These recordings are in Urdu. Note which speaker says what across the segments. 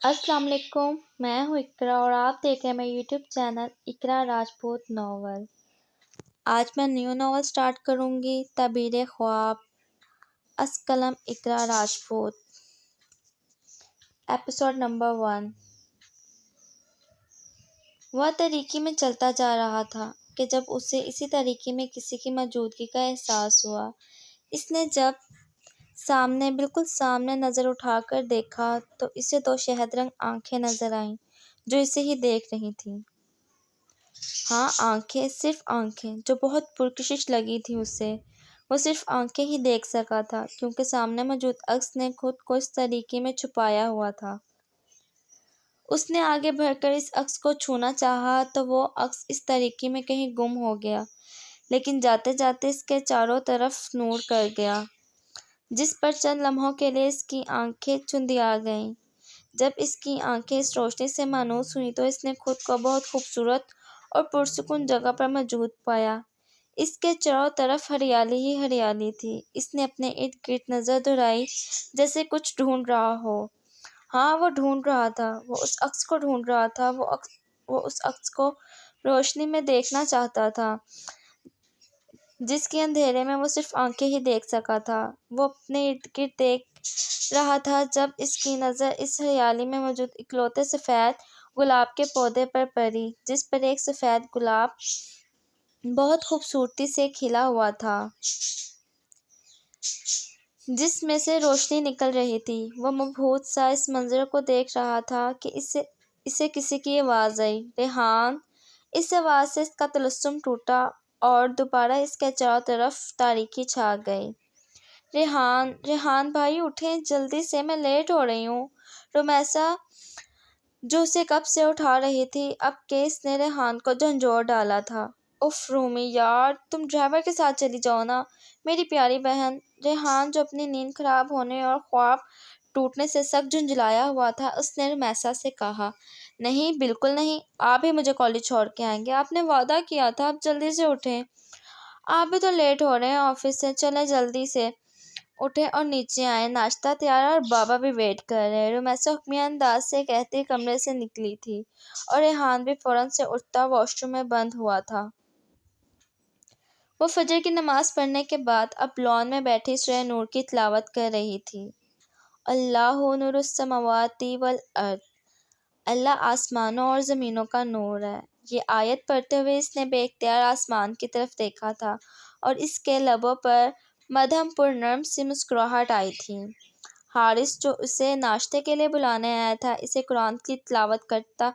Speaker 1: السلام علیکم، میں ہوں اقرا اور آپ دیکھ رہے ہیں میرے یوٹیوب چینل اقرا راجپوت ناول۔ آج میں نیو ناول سٹارٹ کروں گی، تعبیر خواب، از قلم اقرا راجپوت۔ Episode number 1۔ وہ طریقے میں چلتا جا رہا تھا کہ جب اسے اسی طریقے میں کسی کی موجودگی کا احساس ہوا۔ اس نے جب بالکل سامنے نظر اٹھا کر دیکھا تو اسے 2 شہد رنگ آنکھیں نظر آئیں جو اسے ہی دیکھ رہی تھیں۔ ہاں، آنکھیں، صرف آنکھیں، جو بہت پرکشش لگی تھیں اسے۔ وہ صرف آنکھیں ہی دیکھ سکا تھا کیونکہ سامنے موجود عکس نے خود کو اس طریقے میں چھپایا ہوا تھا۔ اس نے آگے بڑھ کر اس عکس کو چھونا چاہا تو وہ عکس اس طریقے میں کہیں گم ہو گیا، لیکن جاتے جاتے اس کے چاروں طرف نور کر گیا، جس پر چند لمحوں کے لیے اس کی آنکھیں چندیا گئیں۔ جب اس کی آنکھیں اس روشنی سے مانوس ہوئیں تو اس نے خود کو بہت خوبصورت اور پرسکون جگہ پر موجود پایا۔ اس کے چاروں طرف ہریالی ہی ہریالی تھی۔ اس نے اپنے ارد گرد نظر دوڑائی جیسے کچھ ڈھونڈ رہا ہو۔ ہاں، وہ ڈھونڈ رہا تھا، وہ اس عکس کو ڈھونڈ رہا تھا، وہ اس عکس کو روشنی میں دیکھنا چاہتا تھا جس کے اندھیرے میں وہ صرف آنکھیں ہی دیکھ سکا تھا۔ وہ اپنے ارد گرد دیکھ رہا تھا جب اس کی نظر اس ہریالی میں موجود اکلوتے سفید گلاب کے پودے پر پڑی، جس پر ایک سفید گلاب بہت خوبصورتی سے کھلا ہوا تھا، جس میں سے روشنی نکل رہی تھی۔ وہ مبہوت سا اس منظر کو دیکھ رہا تھا کہ اسے کسی کی آواز آئی، ریحان! اس آواز سے اس کا طلسم ٹوٹا اور دوبارہ اس کے چاروں طرف تاریکی چھا گئی۔ ریحان بھائی اٹھیں جلدی سے، میں لیٹ ہو رہی ہوں۔ رومیسا جو اسے کب سے اٹھا رہی تھی، اب کہ اس نے ریحان کو جھنجھوڑ ڈالا تھا۔ اف رومی یار، تم ڈرائیور کے ساتھ چلی جاؤ نا، میری پیاری بہن۔ ریحان جو اپنی نیند خراب ہونے اور خواب ٹوٹنے سے سخت جھنجھلایا ہوا تھا، اس نے رومیسا سے کہا، نہیں، بالکل نہیں، آپ ہی مجھے کالج چھوڑ کے آئیں گے، آپ نے وعدہ کیا تھا، اب جلدی سے اٹھیں۔ آپ بھی تو لیٹ ہو رہے ہیں آفس سے، چلیں جلدی سے اٹھیں اور نیچے آئیں، ناشتہ تیار ہے اور بابا بھی ویٹ کر رہے ہیں۔ رومیسا حکمیہ انداز سے کہتی کمرے سے نکلی تھی اور ریحان بھی فوراً سے اٹھتا واش روم میں بند ہوا تھا۔ وہ فجر کی نماز پڑھنے کے بعد اب لان میں بیٹھی سورہ نور کی تلاوت کر رہی تھی۔ اللہ نور السماوات والارض، اللہ آسمانوں اور زمینوں کا نور ہے۔ یہ آیت پڑھتے ہوئے اس نے بے اختیار آسمان کی طرف دیکھا تھا اور اس کے لبوں پر مدھم پر نرم سی مسکراہٹ آئی تھی۔ حارث جو اسے ناشتے کے لیے بلانے آیا تھا، اسے قرآن کی تلاوت کرتا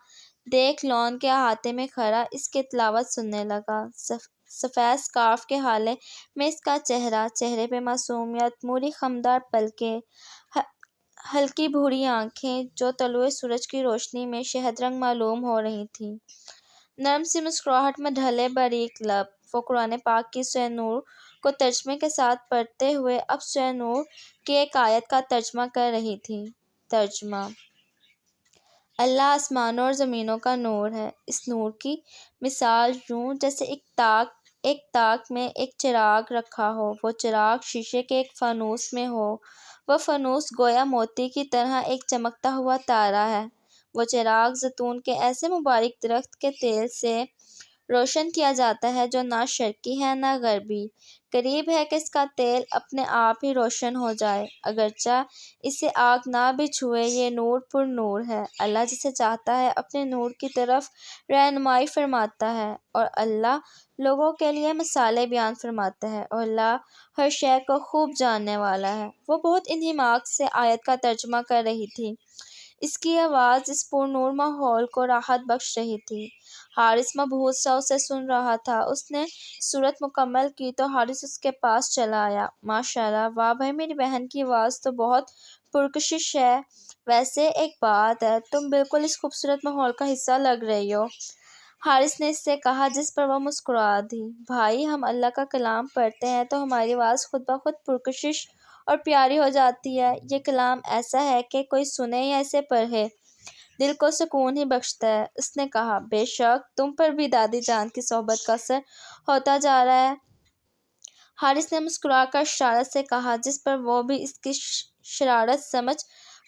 Speaker 1: دیکھ لان کے احاطے میں کھڑا اس کی تلاوت سننے لگا۔ سفید سکارف کے حالے میں اس کا چہرے پہ معصومیت، موری خمدار پلکیں، ہلکی بھوری آنکھیں جو طلوع سورج کی روشنی میں شہد رنگ معلوم ہو رہی تھیں، نرم سی مسکراہٹ میں ڈھلے باریک لب۔ وہ قرآن پاک کی سورہ نور کو ترجمے کے ساتھ پڑھتے ہوئے اب سورہ نور کی ایک آیت کا ترجمہ کر رہی تھی۔ ترجمہ: اللہ آسمانوں اور زمینوں کا نور ہے۔ اس نور کی مثال یوں جیسے ایک تاک میں ایک چراغ رکھا ہو، وہ چراغ شیشے کے ایک فانوس میں ہو، وہ فانوس گویا موتی کی طرح ایک چمکتا ہوا تارا ہے۔ وہ چراغ زیتون کے ایسے مبارک درخت کے تیل سے روشن کیا جاتا ہے جو نہ شرقی ہے نہ غربی، قریب ہے کہ اس کا تیل اپنے آپ ہی روشن ہو جائے، اگرچہ اسے آگ نہ بھی چھوئے۔ یہ نور پر نور ہے، اللہ جسے چاہتا ہے اپنے نور کی طرف رہنمائی فرماتا ہے، اور اللہ لوگوں کے لیے مثالیں بیان فرماتا ہے، اور اللہ ہر شے کو خوب جاننے والا ہے۔ وہ بہت انہماک سے آیت کا ترجمہ کر رہی تھی، اس کی آواز اس پر نور ماحول کو راحت بخش رہی تھی۔ حارث مبہوت سا اسے سن رہا تھا۔ اس نے سورت مکمل کی تو حارث اس کے پاس چلا آیا۔ ماشاءاللہ، واہ بھائی، میری بہن کی آواز تو بہت پرکشش ہے۔ ویسے ایک بات ہے، تم بالکل اس خوبصورت ماحول کا حصہ لگ رہی ہو، حارث نے اس سے کہا، جس پر وہ مسکرا دی۔ بھائی، ہم اللہ کا کلام پڑھتے ہیں تو ہماری آواز خود بخود پرکشش اور پیاری ہو جاتی ہے۔ یہ کلام ایسا ہے کہ کوئی سنے یا اسے پڑھے دل کو سکون ہی بخشتا ہے۔ اس نے کہا، بے شک تم پر بھی دادی جان کی صحبت کا اثر ہوتا جا رہا ہے۔ حارث نے مسکرا کر شرارت سے کہا، جس پر وہ بھی اس کی شرارت سمجھ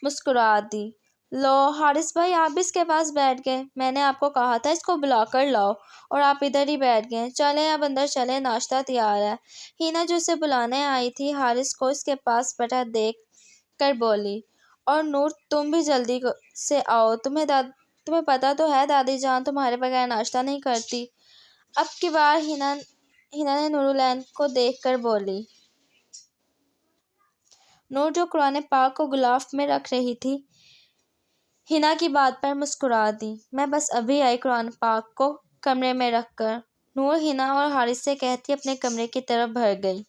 Speaker 1: مسکرا دی۔ لو حارث بھائی، آپ بھی اس کے پاس بیٹھ گئے؟ میں نے آپ کو کہا تھا اس کو بلا کر لاؤ، اور آپ ادھر ہی بیٹھ گئے۔ چلیں اب اندر چلیں، ناشتہ تیار ہے۔ ہینا جو اسے بلانے آئی تھی حارث کو اس کے پاس بیٹھا دیکھ کر بولی، اور نور تم بھی جلدی سے آؤ، تمہیں پتہ تو ہے دادی جان تمہارے بغیر ناشتہ نہیں کرتی۔ اب کی بار ہینا نے نورالعین کو دیکھ کر بولی۔ نور جو قرآن پاک کو غلاف میں رکھ رہی تھی ہینا کی بات پر مسکرا دی۔ میں بس ابھی آئی قرآن پاک کو کمرے میں رکھ کر۔ نور ہینا اور حارث سے کہتی اپنے کمرے کی طرف بھر گئی۔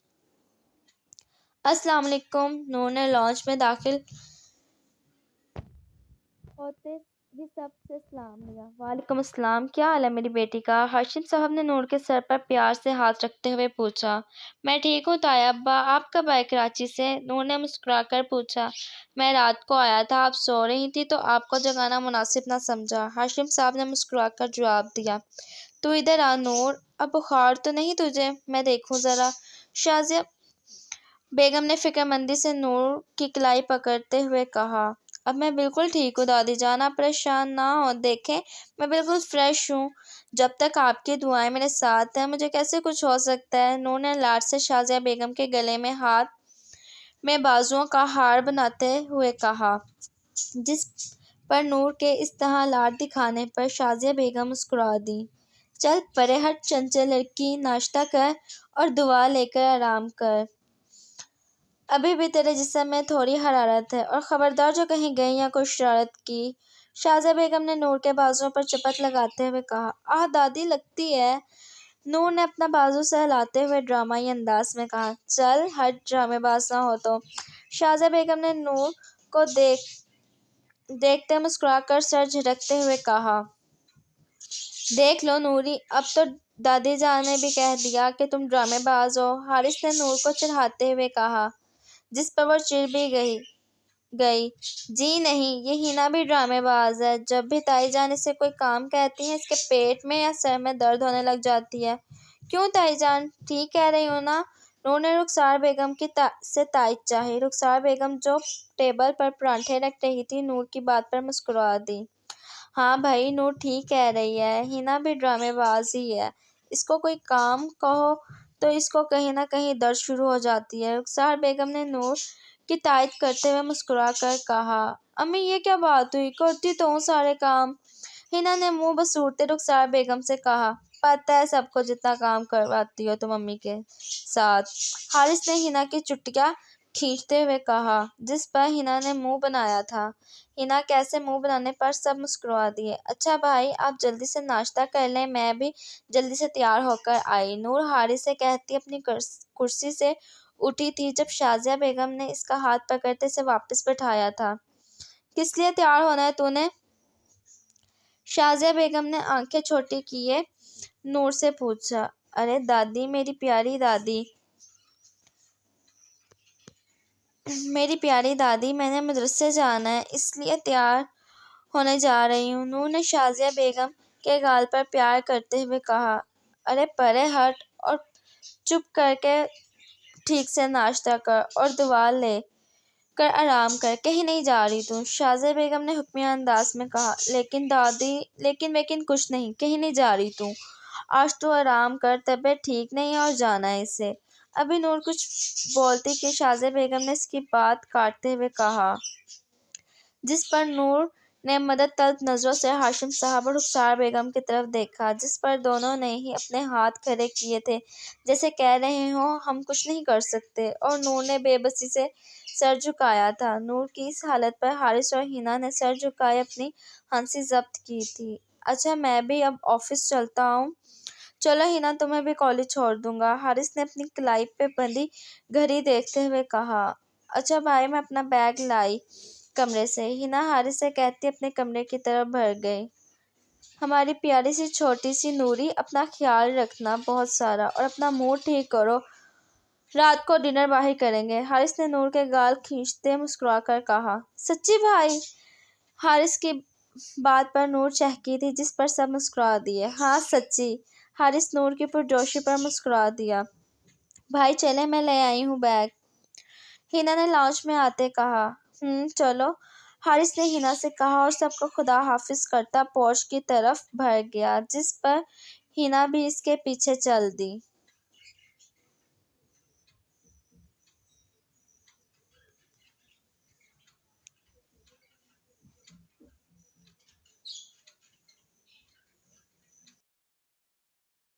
Speaker 1: السلام علیکم۔ نور نے لانچ میں داخل ہوتے ہی سب سے سلام لیا۔ وعلیکم السلام، کیا حال ہے میری بیٹی کا؟ ہاشم صاحب نے نور کے سر پر پیار سے ہاتھ رکھتے ہوئے پوچھا۔ میں ٹھیک ہوں تایا ابا، آپ کب آئے کراچی سے؟ نور نے مسکرا کر پوچھا۔ میں رات کو آیا تھا، آپ سو رہی تھی تو آپ کو جگانا مناسب نہ سمجھا، ہاشم صاحب نے مسکرا کر جواب دیا۔ تو ادھر آ نور، اب بخار تو نہیں تجھے؟ میں دیکھوں ذرا۔ شازیہ بیگم نے فکر مندی سے نور کی کلائی پکڑتے ہوئے کہا۔ اب میں بالکل ٹھیک ہوں دادی جان، آپ پریشان نہ ہوں، دیکھیں میں بالکل فریش ہوں۔ جب تک آپ کی دعائیں میرے ساتھ ہیں مجھے کیسے کچھ ہو سکتا ہے؟ نور نے لاڈ سے شازیہ بیگم کے گلے میں ہاتھ میں بازوؤں کا ہار بناتے ہوئے کہا، جس پر نور کے اس طرح لاڈ دکھانے پر شازیہ بیگم مسکرا دی۔ چل پرے ہٹ چنچل لڑکی، ناشتہ کر اور دعا لے کر آرام کر۔ ابھی بھی تیرے جسم میں تھوڑی حرارت ہے، اور خبردار جو کہیں گئی یا کوئی شرارت کی۔ شازیہ بیگم نے نور کے بازوؤں پر چپت لگاتے ہوئے کہا۔ آہ دادی لگتی ہے، نور نے اپنا بازو سہلاتے ہوئے ڈرامائی انداز میں کہا۔ چل ہٹ، ڈرامے باز نہ ہو تو۔ شازیہ بیگم نے نور کو دیکھتے مسکرا کر سر جھٹکتے ہوئے کہا۔ دیکھ لو نوری، اب تو دادی جان نے بھی کہہ دیا کہ تم ڈرامے باز ہو، حارث نے نور کو چڑھاتے ہوئے کہا، جس پر وہ چڑ بھی گئی۔ جی نہیں، یہ ہینا بھی ڈرامے باز ہے، جب بھی تائی جان اسے کوئی کام کہتی ہیں اس کے پیٹ میں یا سر میں درد ہونے لگ جاتی ہے۔ کیوں تائی جان، ٹھیک کہہ رہی ہوں نا؟ نور نے رخسار بیگم سے تائید چاہی۔ رخسار بیگم جو ٹیبل پر پراٹھے رکھ رہی تھی نور کی بات پر مسکرا دی۔ ہاں بھائی، نور ٹھیک کہہ رہی ہے، ہینا بھی ڈرامے باز ہی ہے، اس کو کوئی کام کہو تو اس کو کہیں نہ کہیں درد شروع ہو جاتی ہے۔ رخسار بیگم نے نور کی تائید کرتے ہوئے مسکرا کر کہا۔ امی یہ کیا بات ہوئی، کرتی تو ہوں سارے کام، ہینا نے منہ بسورتے رخسار بیگم سے کہا۔ پتہ ہے سب کو جتنا کام کرواتی ہو تم امی کے ساتھ، حارث نے ہینا کی چٹیاں کھینچتے ہوئے کہا، جس پر ہینا نے منہ بنایا تھا۔ ہینا کیسے منہ بنانے پر سب مسکرا دیے۔ اچھا بھائی، آپ جلدی سے ناشتہ کر لیں، میں بھی جلدی سے تیار ہو کر آئی۔ نور حارث سے کہتی اپنی کرسی سے اٹھی تھی جب شازیہ بیگم نے اس کا ہاتھ پکڑتے اسے واپس بٹھایا تھا۔ کس لیے تیار ہونا ہے تو نے؟ شازیہ بیگم نے آنکھیں چھوٹی کیے نور سے پوچھا۔ ارے دادی، میری پیاری دادی، میں نے مدرسے جانا ہے، اس لیے تیار ہونے جا رہی ہوں، نور نے شازیہ بیگم کے گال پر پیار کرتے ہوئے کہا۔ ارے پرے ہٹ اور چپ کر کے ٹھیک سے ناشتہ کر اور دعا لے کر آرام کر، کہیں نہیں جا رہی تو، شازیہ بیگم نے حکمیہ انداز میں کہا۔ لیکن دادی، لیکن کچھ نہیں، کہیں نہیں جا رہی تو، آج تو آرام کر، طبیعت ٹھیک نہیں ہے اور جانا ہے اسے۔ ابھی نور کچھ بولتی کہ شازیہ بیگم نے اس کی بات کاٹتے ہوئے کہا، جس پر نور نے مدد طلب نظروں سے ہاشم صاحب اور رخسار بیگم کی طرف دیکھا، جس پر دونوں نے ہی اپنے ہاتھ کھڑے کیے تھے جیسے کہہ رہے ہوں ہم کچھ نہیں کر سکتے، اور نور نے بے بسی سے سر جھکایا تھا۔ نور کی اس حالت پر حارث اور ہینا نے سر جھکائے اپنی ہنسی ضبط کی تھی۔ اچھا میں بھی اب آفس چلتا ہوں، چلو ہینا تمہیں بھی کالج چھوڑ دوں گا، حارث نے اپنی کلائی پہ بندھی گھڑی دیکھتے ہوئے کہا۔ اچھا بھائی، میں اپنا بیگ لائی کمرے سے، ہینا حارث سے کہتی اپنے کمرے کی طرف بڑھ گئی۔ ہماری پیاری سی چھوٹی سی نوری، اپنا خیال رکھنا بہت سارا، اور اپنا موڈ ٹھیک کرو، رات کو ڈنر باہر کریں گے، حارث نے نور کے گال کھینچتے مسکرا کر کہا۔ سچی بھائی؟ حارث کی بات پر نور چہکی تھی جس پر سب مسکرا دیے۔ ہاں سچی، حارث نور کی پرجوشی پر مسکرا دیا۔ بھائی چلیں، میں لے آئی ہوں بیگ، ہینا نے لاؤنج میں آتے کہا۔ چلو، حارث نے ہنا سے کہا اور سب کو خدا حافظ کرتا پورچ کی طرف بھر گیا، جس پر ہنا بھی اس کے پیچھے چل دی۔